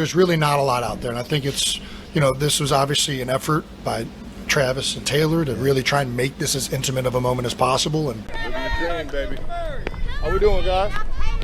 there's really not a lot out there. And I think it's, this was obviously an effort by Travis and Taylor to really try and make this as intimate of a moment as possible. And living the dream, baby. How we doing, guys?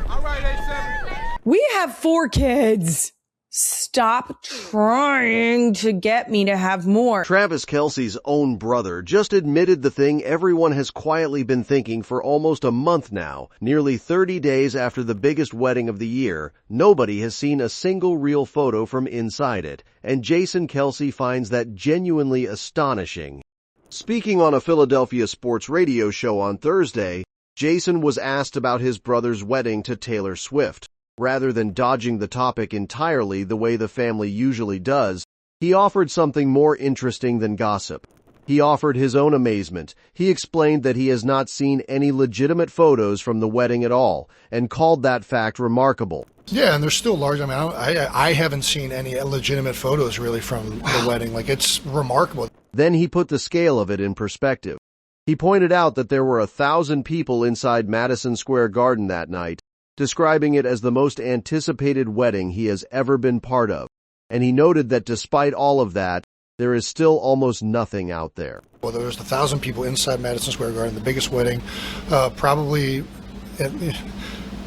All right, A7. We have 4 kids. Stop trying to get me to have more. Travis Kelce's own brother just admitted the thing everyone has quietly been thinking for almost a month now. Nearly 30 days after the biggest wedding of the year, nobody has seen a single real photo from inside it, and Jason Kelce finds that genuinely astonishing. Speaking on a Philadelphia sports radio show on Thursday, Jason was asked about his brother's wedding to Taylor Swift. Rather than dodging the topic entirely the way the family usually does, he offered something more interesting than gossip. He offered his own amazement. He explained that he has not seen any legitimate photos from the wedding at all, and called that fact remarkable. Yeah, and there's still large. I mean, I haven't seen any legitimate photos really from the wedding. Like, it's remarkable. Then he put the scale of it in perspective. He pointed out that there were 1,000 people inside Madison Square Garden that night, describing it as the most anticipated wedding he has ever been part of. And he noted that despite all of that, there is still almost nothing out there. Well, there was 1,000 people inside Madison Square Garden, the biggest wedding probably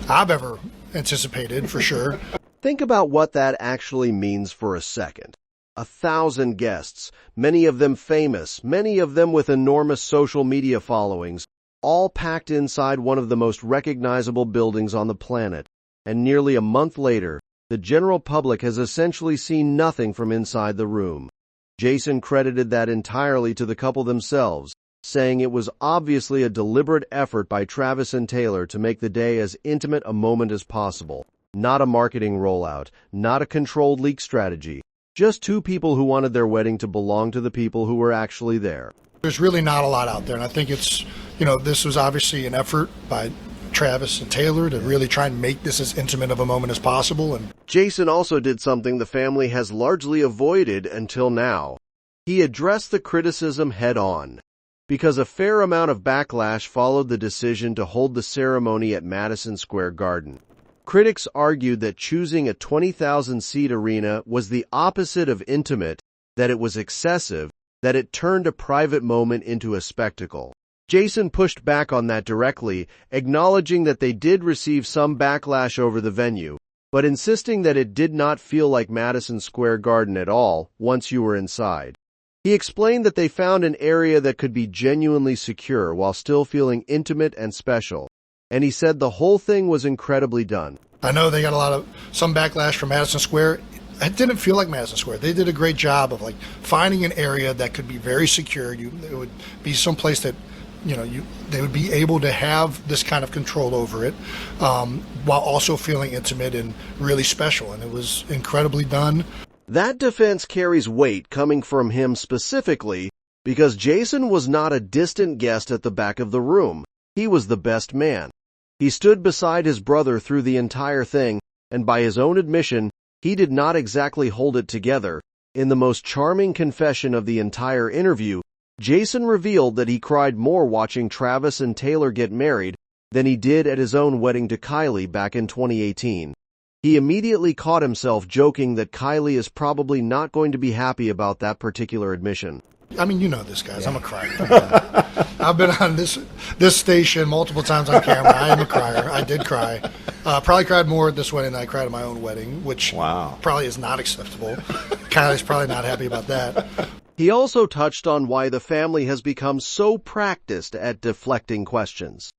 I've ever anticipated, for sure. Think about what that actually means for a second. 1,000 guests, many of them famous, many of them with enormous social media followings, all packed inside one of the most recognizable buildings on the planet. And nearly a month later, the general public has essentially seen nothing from inside the room. Jason credited that entirely to the couple themselves, saying it was obviously a deliberate effort by Travis and Taylor to make the day as intimate a moment as possible. Not a marketing rollout, not a controlled leak strategy, just 2 people who wanted their wedding to belong to the people who were actually there. There's really not a lot out there, and I think it's, this was obviously an effort by Travis and Taylor to really try and make this as intimate of a moment as possible. And Jason also did something the family has largely avoided until now. He addressed the criticism head-on, because a fair amount of backlash followed the decision to hold the ceremony at Madison Square Garden. Critics argued that choosing a 20,000-seat arena was the opposite of intimate, that it was excessive, that it turned a private moment into a spectacle. Jason pushed back on that directly, acknowledging that they did receive some backlash over the venue, but insisting that it did not feel like Madison Square Garden at all once you were inside. He explained that they found an area that could be genuinely secure while still feeling intimate and special, and he said the whole thing was incredibly done. I know they got some backlash from Madison Square. It didn't feel like Madison Square. They did a great job of finding an area that could be very secure. It would be someplace that they would be able to have this kind of control over it, while also feeling intimate and really special. And it was incredibly done. That defense carries weight coming from him specifically because Jason was not a distant guest at the back of the room. He was the best man. He stood beside his brother through the entire thing, and by his own admission, he did not exactly hold it together. In the most charming confession of the entire interview, Jason revealed that he cried more watching Travis and Taylor get married than he did at his own wedding to Kylie back in 2018. He immediately caught himself joking that Kylie is probably not going to be happy about that particular admission. I mean, you know this, guys. Yeah. I'm a crier. I've been on this station multiple times on camera. I am a crier. I did cry. Probably cried more at this wedding than I cried at my own wedding, which probably is not acceptable. Kylie's probably not happy about that. He also touched on why the family has become so practiced at deflecting questions.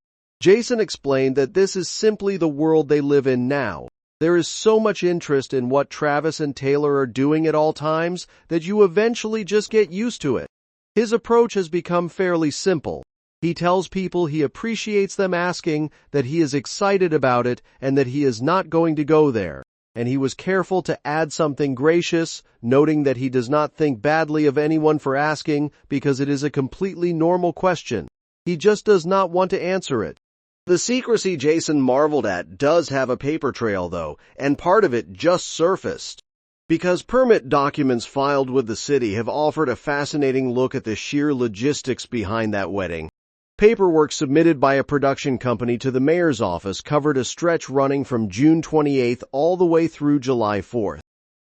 Jason explained that this is simply the world they live in now. There is so much interest in what Travis and Taylor are doing at all times that you eventually just get used to it. His approach has become fairly simple. He tells people he appreciates them asking, that he is excited about it, and that he is not going to go there. And he was careful to add something gracious, noting that he does not think badly of anyone for asking because it is a completely normal question. He just does not want to answer it. The secrecy Jason marveled at does have a paper trail, though, and part of it just surfaced. Because permit documents filed with the city have offered a fascinating look at the sheer logistics behind that wedding. Paperwork submitted by a production company to the mayor's office covered a stretch running from June 28th all the way through July 4th.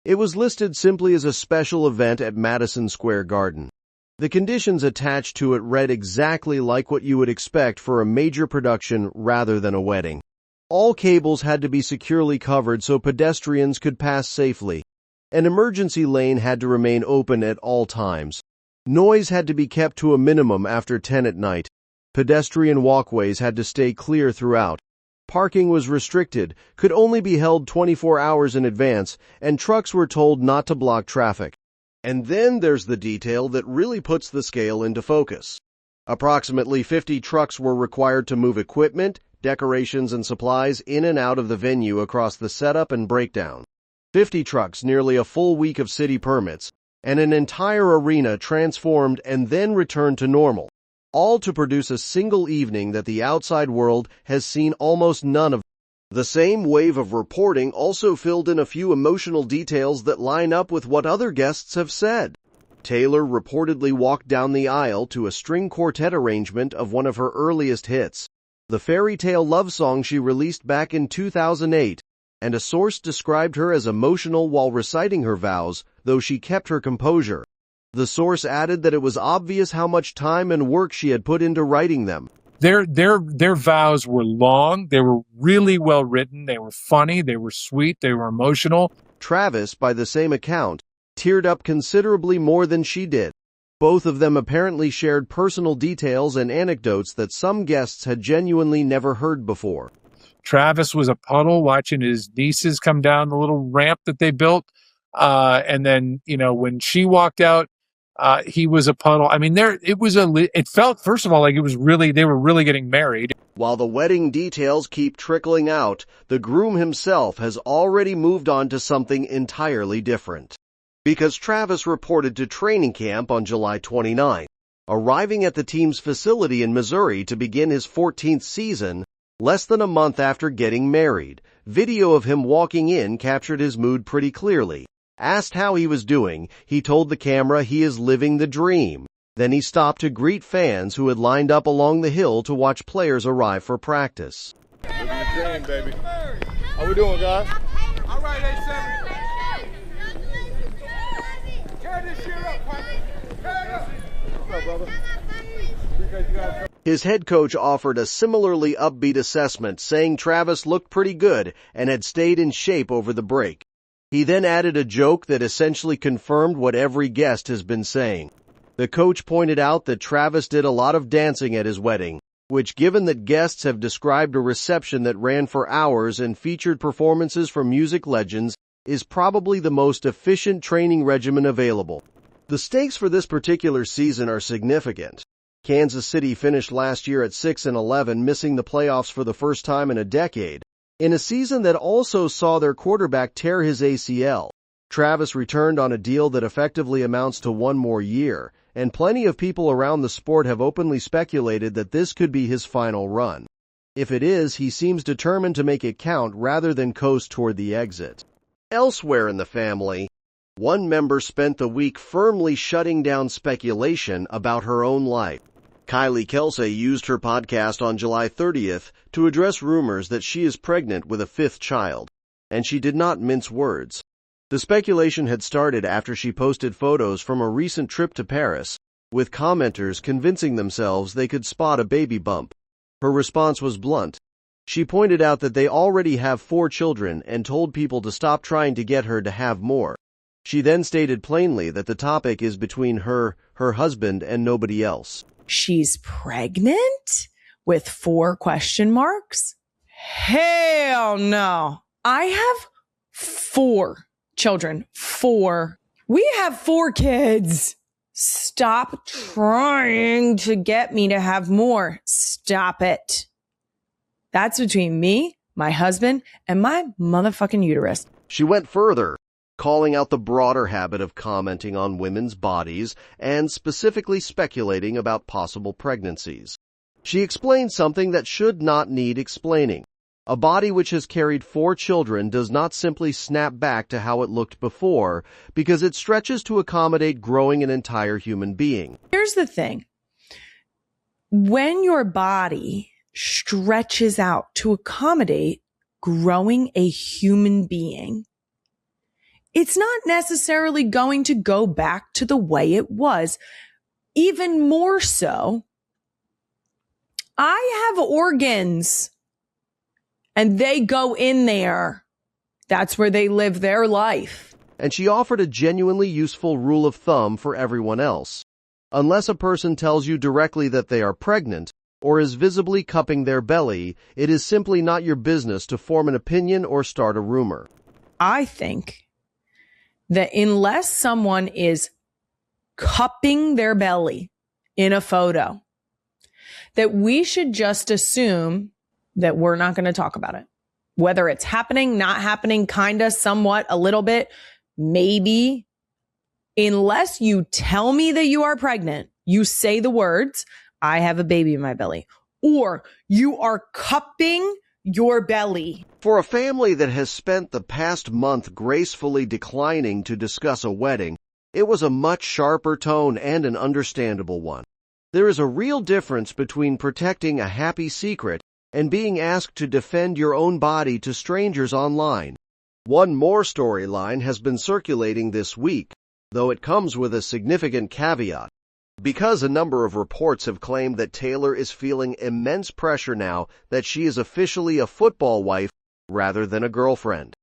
It was listed simply as a special event at Madison Square Garden. The conditions attached to it read exactly like what you would expect for a major production rather than a wedding. All cables had to be securely covered so pedestrians could pass safely. An emergency lane had to remain open at all times. Noise had to be kept to a minimum after 10 at night. Pedestrian walkways had to stay clear throughout. Parking was restricted, could only be held 24 hours in advance, and trucks were told not to block traffic. And then there's the detail that really puts the scale into focus. Approximately 50 trucks were required to move equipment, decorations, and supplies in and out of the venue across the setup and breakdown. 50 trucks, nearly a full week of city permits, and an entire arena transformed and then returned to normal, all to produce a single evening that the outside world has seen almost none of. The same wave of reporting also filled in a few emotional details that line up with what other guests have said. Taylor reportedly walked down the aisle to a string quartet arrangement of one of her earliest hits, the fairy tale love song she released back in 2008, and a source described her as emotional while reciting her vows, though she kept her composure. The source added that it was obvious how much time and work she had put into writing them. Their vows were long. They were really well written. They were funny. They were sweet. They were emotional. Travis, by the same account, teared up considerably more than she did. Both of them apparently shared personal details and anecdotes that some guests had genuinely never heard before. Travis was a puddle watching his nieces come down the little ramp that they built. And then, when she walked out, he was a puddle. I mean, it felt, first of all, like they were really getting married. While the wedding details keep trickling out, the groom himself has already moved on to something entirely different. Because Travis reported to training camp on July 29, arriving at the team's facility in Missouri to begin his 14th season, less than a month after getting married. Video of him walking in captured his mood pretty clearly. Asked how he was doing, he told the camera he is living the dream. Then he stopped to greet fans who had lined up along the hill to watch players arrive for practice. Living the dream, baby. How we doing, guys? All right, A7. Tear this shit up, Kylie. Tear it up. What's up, brother? Appreciate you guys. His head coach offered a similarly upbeat assessment, saying Travis looked pretty good and had stayed in shape over the break. He then added a joke that essentially confirmed what every guest has been saying. The coach pointed out that Travis did a lot of dancing at his wedding, which, given that guests have described a reception that ran for hours and featured performances from music legends, is probably the most efficient training regimen available. The stakes for this particular season are significant. Kansas City finished last year at 6-11, missing the playoffs for the first time in a decade, in a season that also saw their quarterback tear his ACL. Travis returned on a deal that effectively amounts to one more year, and plenty of people around the sport have openly speculated that this could be his final run. If it is, he seems determined to make it count rather than coast toward the exit. Elsewhere in the family, one member spent the week firmly shutting down speculation about her own life. Kylie Kelce used her podcast on July 30th to address rumors that she is pregnant with a fifth child, and she did not mince words. The speculation had started after she posted photos from a recent trip to Paris, with commenters convincing themselves they could spot a baby bump. Her response was blunt. She pointed out that they already have 4 children and told people to stop trying to get her to have more. She then stated plainly that the topic is between her husband, and nobody else. She's pregnant with 4 question marks? Hell no. I have 4 children. 4. We have 4 kids. Stop trying to get me to have more. Stop it. That's between me, my husband, and my motherfucking uterus. She went further, calling out the broader habit of commenting on women's bodies and specifically speculating about possible pregnancies. She explained something that should not need explaining. A body which has carried 4 children does not simply snap back to how it looked before, because it stretches to accommodate growing an entire human being. Here's the thing. When your body stretches out to accommodate growing a human being, it's not necessarily going to go back to the way it was. Even more so, I have organs and they go in there. That's where they live their life. And she offered a genuinely useful rule of thumb for everyone else. Unless a person tells you directly that they are pregnant or is visibly cupping their belly, it is simply not your business to form an opinion or start a rumor. I think that unless someone is cupping their belly in a photo, that we should just assume that we're not going to talk about it. Whether it's happening, not happening, kinda, somewhat, a little bit, maybe. Unless you tell me that you are pregnant, you say the words, I have a baby in my belly, or you are cupping your belly. For a family that has spent the past month gracefully declining to discuss a wedding, it was a much sharper tone and an understandable one. There is a real difference between protecting a happy secret and being asked to defend your own body to strangers online. One more storyline has been circulating this week, though it comes with a significant caveat. Because a number of reports have claimed that Taylor is feeling immense pressure now that she is officially a football wife rather than a girlfriend.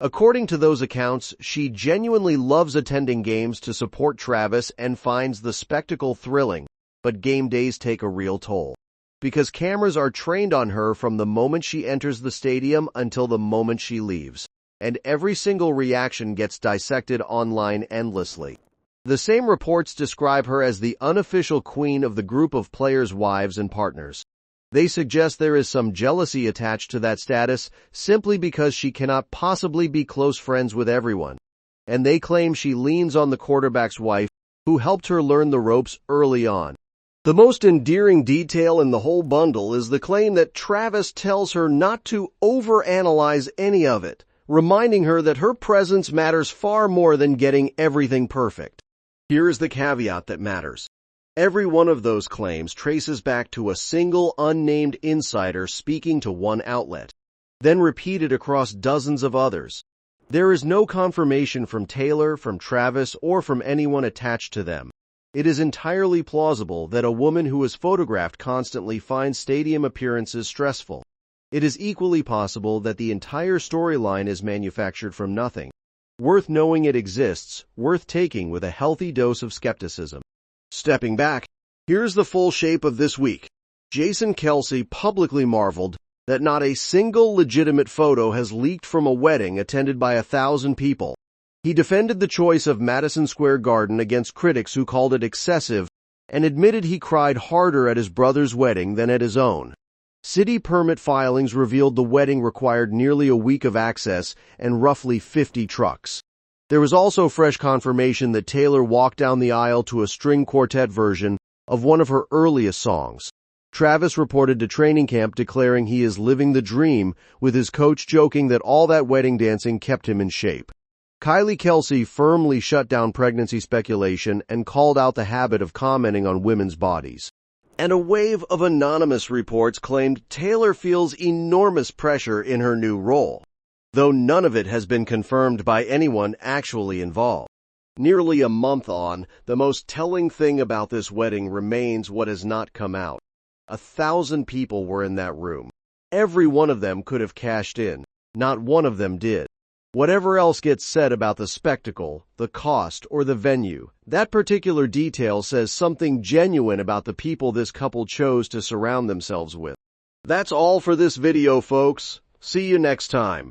According to those accounts, she genuinely loves attending games to support Travis and finds the spectacle thrilling, but game days take a real toll. Because cameras are trained on her from the moment she enters the stadium until the moment she leaves, and every single reaction gets dissected online endlessly. The same reports describe her as the unofficial queen of the group of players' wives and partners. They suggest there is some jealousy attached to that status simply because she cannot possibly be close friends with everyone. And they claim she leans on the quarterback's wife, who helped her learn the ropes early on. The most endearing detail in the whole bundle is the claim that Travis tells her not to overanalyze any of it, reminding her that her presence matters far more than getting everything perfect. Here is the caveat that matters. Every one of those claims traces back to a single unnamed insider speaking to one outlet, then repeated across dozens of others. There is no confirmation from Taylor, from Travis, or from anyone attached to them. It is entirely plausible that a woman who is photographed constantly finds stadium appearances stressful. It is equally possible that the entire storyline is manufactured from nothing. Worth knowing it exists, worth taking with a healthy dose of skepticism. Stepping back, here's the full shape of this week. Jason Kelce publicly marveled that not a single legitimate photo has leaked from a wedding attended by 1,000 people. He defended the choice of Madison Square Garden against critics who called it excessive and admitted he cried harder at his brother's wedding than at his own. City permit filings revealed the wedding required nearly a week of access and roughly 50 trucks. There was also fresh confirmation that Taylor walked down the aisle to a string quartet version of one of her earliest songs. Travis reported to training camp declaring he is living the dream, with his coach joking that all that wedding dancing kept him in shape. Kylie Kelce firmly shut down pregnancy speculation and called out the habit of commenting on women's bodies. And a wave of anonymous reports claimed Taylor feels enormous pressure in her new role, though none of it has been confirmed by anyone actually involved. Nearly a month on, the most telling thing about this wedding remains what has not come out. 1,000 people were in that room. Every one of them could have cashed in. Not one of them did. Whatever else gets said about the spectacle, the cost, or the venue, that particular detail says something genuine about the people this couple chose to surround themselves with. That's all for this video, folks. See you next time.